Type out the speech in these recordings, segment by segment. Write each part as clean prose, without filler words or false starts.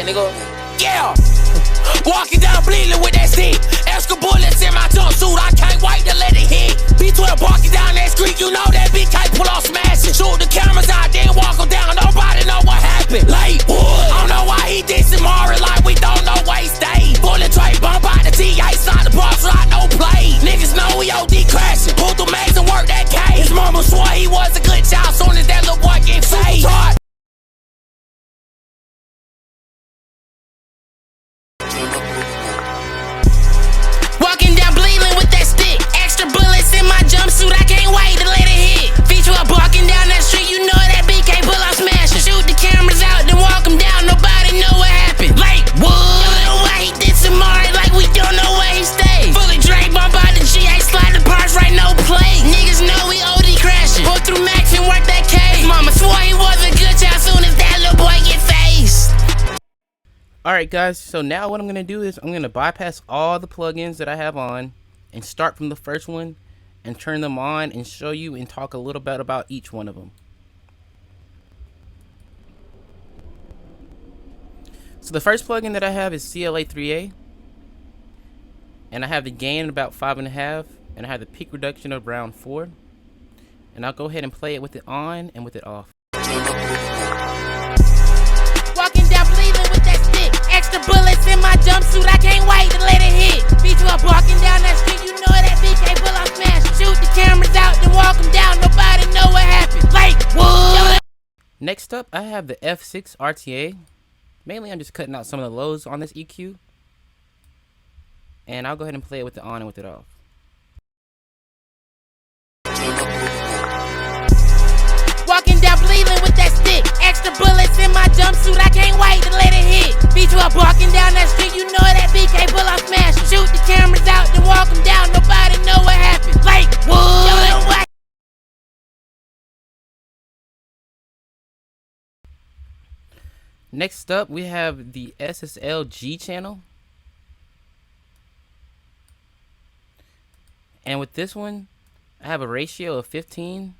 nigga. Yeah! Walking down bleeding with that stick. Extra bullets in my jumpsuit, I can't wait to let it hit. B12 barking down that street, you know that bitch can't pull off smashing. Shoot the cameras out, then walk them down, nobody know what happened. Late, I don't know why he dissing Mari like we don't know where he stayed. Bullet tray, bump out the TA, slide the box, right, no play. Niggas know we OD crashing, pulled the mags and work that K. His mama swore he was a good child, soon as that little boy get fade. Walking down bleeding with that stick. Extra bullets in my jumpsuit, I can't wait to let it hit. V12 barking down that street, you know that B can't pull off smashing. Shoot the cameras out, then walk them down, nobody know what happened. Like, what? Don't know why he did some Mari, like we don't know where he stayed. Fully Drake, bump out the GA, slide the parts, right, no play. Niggas know we OD crashing. Pull through Max and work that K. His mama swore he was a good child, soon as that little boy get faced. Alright guys, so now what I'm going to do is I'm going to bypass all the plugins that I have on and start from the first one and turn them on and show you and talk a little bit about each one of them. So the first plugin that I have is CLA3A, and I have the gain about 5.5, and I have the peak reduction of around 4, and I'll go ahead and play it with it on and with it off. Walking down bleeding with that stick. Extra bullets in my jumpsuit, I can't wait to let it hit. B12 walking down that street, you know that B can't pull off smash. Shoot the cameras out, then walk them down, nobody know what happened. Like, what? Next up, I have the F6 RTA. Mainly, I'm just cutting out some of the lows on this EQ. And I'll go ahead and play it with it on and with it off. Walking down bleeding with that stick. Extra bullets in my jumpsuit, I can't wait to let it hit. B12 walking down that street, you know that B can't pull off smash. Shoot the cameras out, then walk them down, nobody know what happened. Like, what? Next up, we have the SSL-G channel. And with this one, I have a ratio of 15,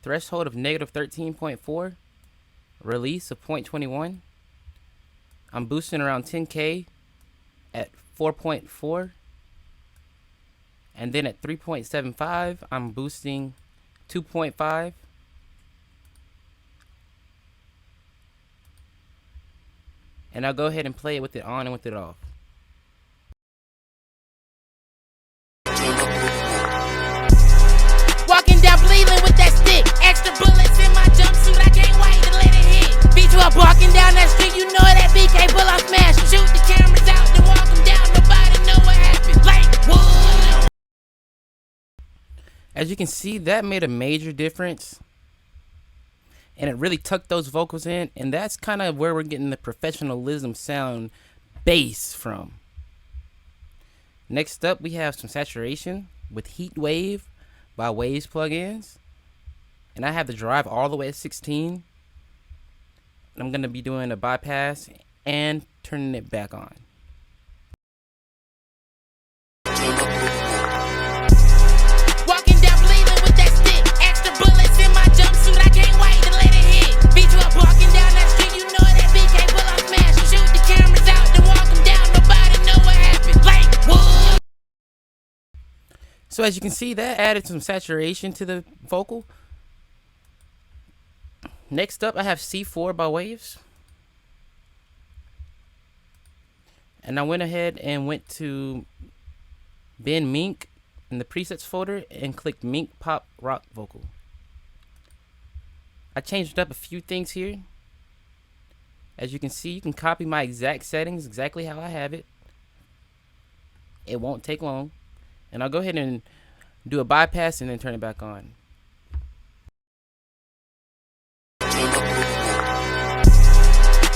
threshold of -13.4, release of 0.21. I'm boosting around 10K at 4.4. And then at 3.75, I'm boosting 2.5. And I'll go ahead and play it with it on and with it off. Walking down bleeding with that stick. Extra bullets in my jumpsuit, I can't wait to let it hit. B12 walking down that street, you know that B can't pull off smash. Shoot the cameras out, then walk them down, nobody know what happened. Like, what? As you can see, that made a major difference. And it really tucked those vocals in, and that's kind of where we're getting the professionalism sound bass from. Next up, we have some saturation with Heat Wave by Waves plugins, and I have the drive all the way at 16. I'm going to be doing a bypass and turning it back on. Walking down bleeding with that stick. Extra bullets in my jumpsuit, I can't wait to let it hit. B12 walking down that street, you know that B can't pull off smash. Shoot the cameras out, then walk them down, nobody know what happened. Like, what? So as you can see, that added some saturation to the vocal. Next up, I have C4 by Waves. And I went ahead and went to Ben Mink in the presets folder and clicked Mink Pop Rock Vocal. I changed up a few things here. As you can see, you can copy my exact settings exactly how I have it. It won't take long. And I'll go ahead and do a bypass and then turn it back on.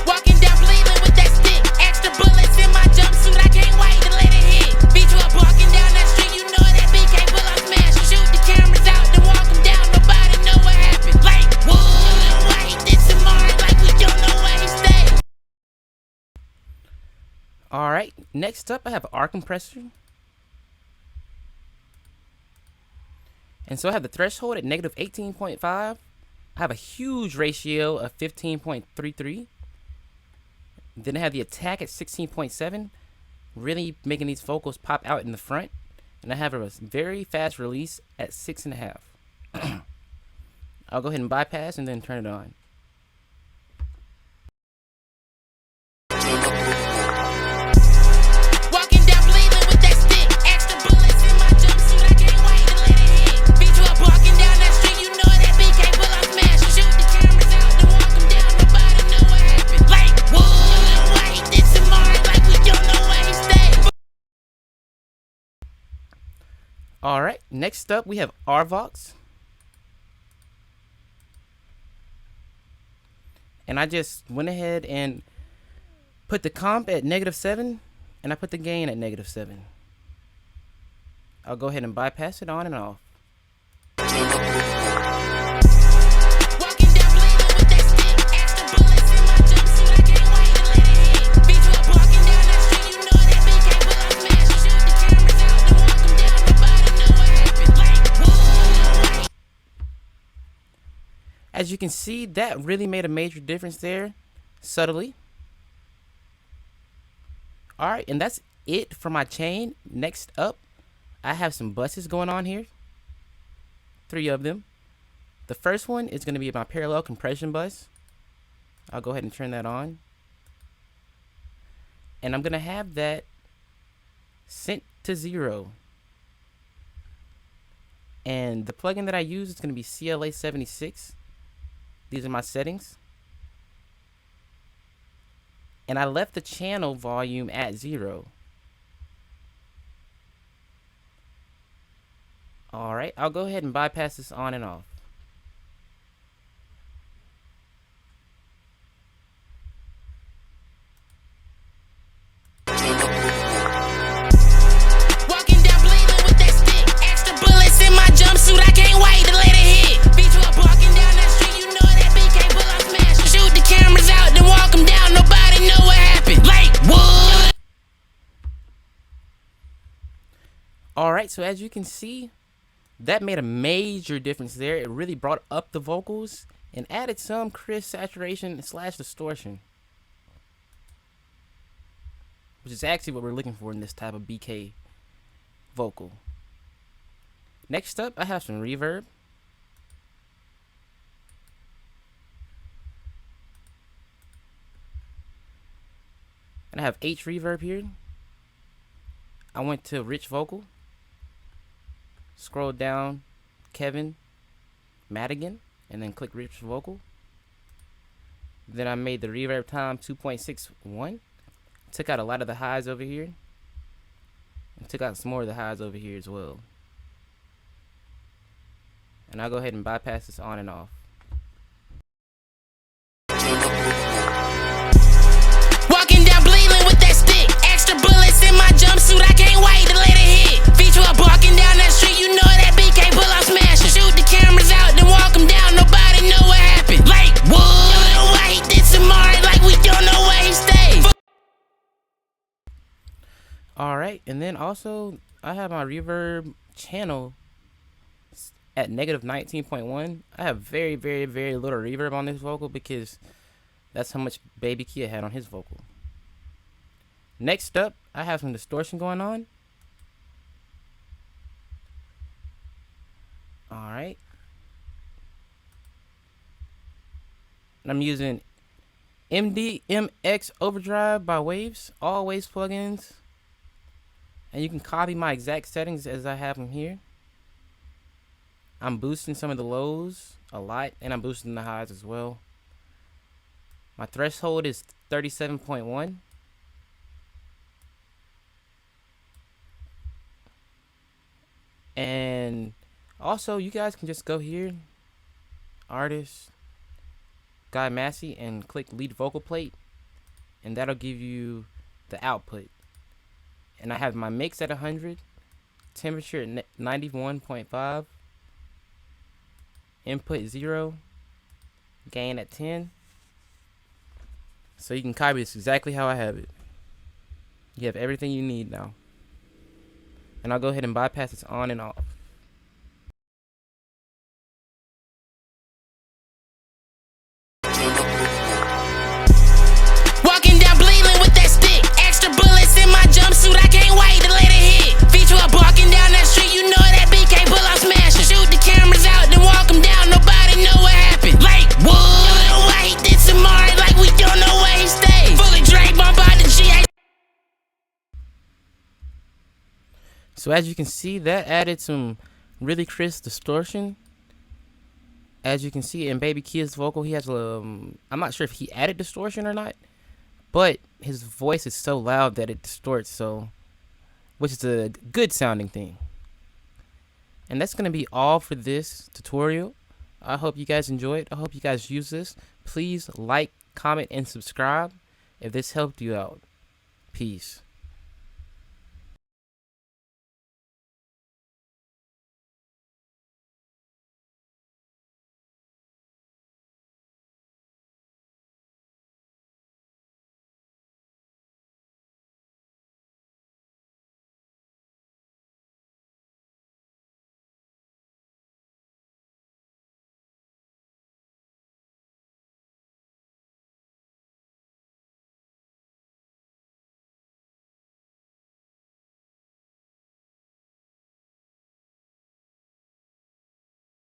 Walking down bleeding with that stick. Extra bullets in my jumpsuit, I can't wait to let it hit. B12 walking down that street, you know that B can't pull off smash. Shoot the cameras out, then walk them down, nobody know what happened. Like, what? Why he did some Mari, like we don't know where he stayed. Alright, next up I have R compressor. And so I have the threshold at -18.5. I have a huge ratio of 15.33. Then I have the attack at 16.7, really making these vocals pop out in the front. And I have a very fast release at 6.5. I'll go ahead and bypass and then turn it on. Walking down bleeding with that stick. Extra bullets in my jumpsuit, I can't wait to let it hit. Beat you up walking down that street, you know that BK pull out smash. Shoot the cameras out, then walk them down, nobody know what happened. Like, whoa, why he did some more, like we don't know where he stayed. Alright, next up we have Arvox. And I just went ahead and put the comp at -7, and I put the gain at -7. I'll go ahead and bypass it on and off. Walking down bleeding with that stick. Extra bullets in my jumpsuit, I can't wait to let it hit. Beat you up walking down that street, you know that BK pull out smash. Shoot the cameras out, then walk them down, nobody know what happened. Like, whoa. As you can see, that really made a major difference there, subtly. Alright, and that's it for my chain. Next up, I have some buses going on here. 3 of them. The first one is going to be my parallel compression bus. I'll go ahead and turn that on. And I'm going to have that sent to 0. And the plugin that I use is going to be CLA 76. These are my settings. And I left the channel volume at 0. Alright, I'll go ahead and bypass this on and off. Walking down bleeding with that stick. Extra bullets in my jumpsuit, I can't wait to let it hit. Beat you up walking down that street, you know that BK pull out smash. Shoot the cameras out, then walk them down, nobody know what happened. Like, what? Alright, so as you can see, that made a major difference there. It really brought up the vocals and added some crisp saturation / distortion, which is actually what we're looking for in this type of BK vocal. Next up, I have some reverb. And I have H reverb here. I went to rich vocal. Scroll down, Kevin Madigan, and then click rich vocal. Then I made the reverb time 2.61. Took out a lot of the highs over here. And took out some more of the highs over here as well. And I'll go ahead and bypass this on and off. Walking down bleeding with that stick. Extra bullets in my jumpsuit, I can't wait to let it hit. Beat you up walking down that street, you know that BK pull out smashing. Shoot the cameras out, then walk them down, nobody know what happened. Like, whoa, why he did some more, like we don't know where he stayed. Alright, and then also I have my reverb channel at -19.1. I have very, very, very little reverb on this vocal because that's how much Baby Kia had on his vocal. Next up, I have some distortion going on. Alright. And I'm using MDMX Overdrive by Waves, all Waves plugins. And you can copy my exact settings as I have them here. I'm boosting some of the lows a lot, and I'm boosting the highs as well. My threshold is 37.1. And also, you guys can just go here, Artist, Guy Massey, and click Lead Vocal Plate, and that'll give you the output. And I have my mix at 100, temperature at 91.5, input 0, gain at 10. So you can copy this exactly how I have it. You have everything you need now. And I'll go ahead and bypass this on and off. Walking down bleeding So as you can see, that added some really crisp distortion. As you can see in Baby Keith's vocal, he has I'm not sure if he added distortion or not, but his voice is so loud that it distorts, so which is a good sounding thing. And that's gonna be all for this tutorial. I hope you guys enjoyed. I hope you guys use this. Please like, comment, and subscribe if this helped you out. Peace.